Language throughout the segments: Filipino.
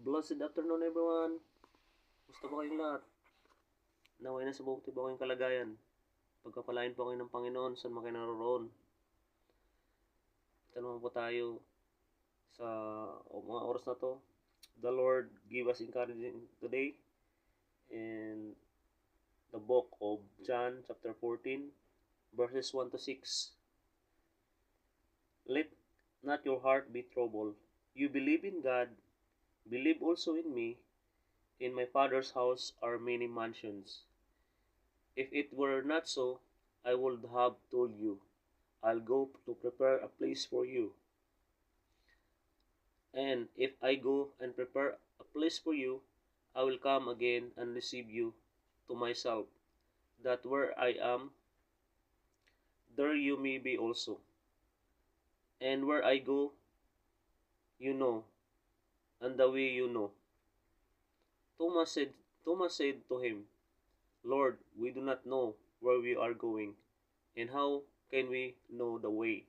Blessed afternoon everyone. Gusto ba kayong lahat? Naway na sa buti ba kayong kalagayan? Pagkapalain po kayo ng Panginoon saan man kayo naroon. Ito naman po tayo sa mga oras na to. The Lord give us encouragement today in the book of John chapter 14 verses 1 to 6. Let not your heart be troubled. You believe in God, believe also in me. In my Father's house are many mansions. If it were not so, I would have told you, I'll go to prepare a place for you. And if I go and prepare a place for you, I will come again and receive you to myself, that where I am, there you may be also. And where I go, you know, and the way you know. Thomas said to him, Lord, we do not know where we are going, and how can we know the way?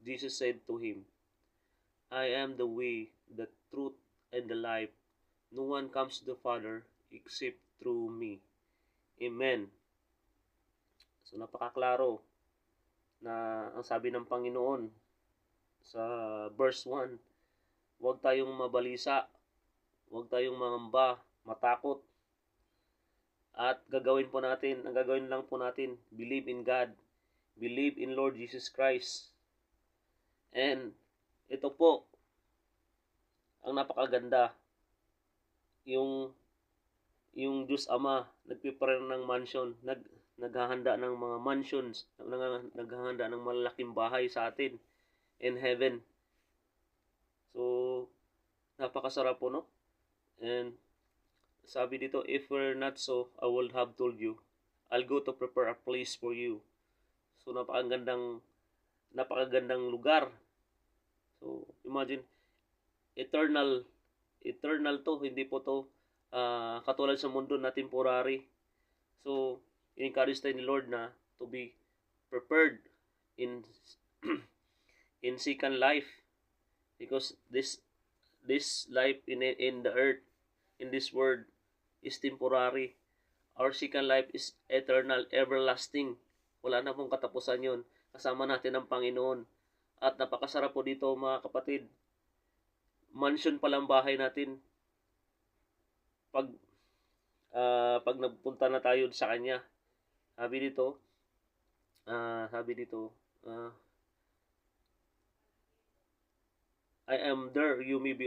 Jesus said to him, I am the way, the truth, and the life. No one comes to the Father except through me. Amen. So napakaklaro na ang sabi ng Panginoon sa verse 1, huwag tayong mabalisa, huwag tayong mangamba, matakot. At ang gagawin lang po natin, believe in God, believe in Lord Jesus Christ. And ito po, ang napakaganda, yung Diyos Ama, nagpiprepare ng mansion, naghahanda ng mga mansions, naghahanda ng malaking bahay sa atin in heaven. So, napakasarap po, no? And sabi dito, if we're not so, I would have told you, I'll go to prepare a place for you. So, napakagandang lugar. So, imagine, eternal to, hindi po to katulad sa mundo na temporary. So, encourage tayo ni Lord na to be prepared in in second life, because this life in the earth, in this world, is temporary. Our second life is eternal, everlasting. Wala na pong katapusan yon. Kasama natin ang Panginoon. At napakasarap po dito mga kapatid. Mansion palang bahay natin. Pag nagpunta na tayo sa Kanya. Sabi dito, I am there, you may be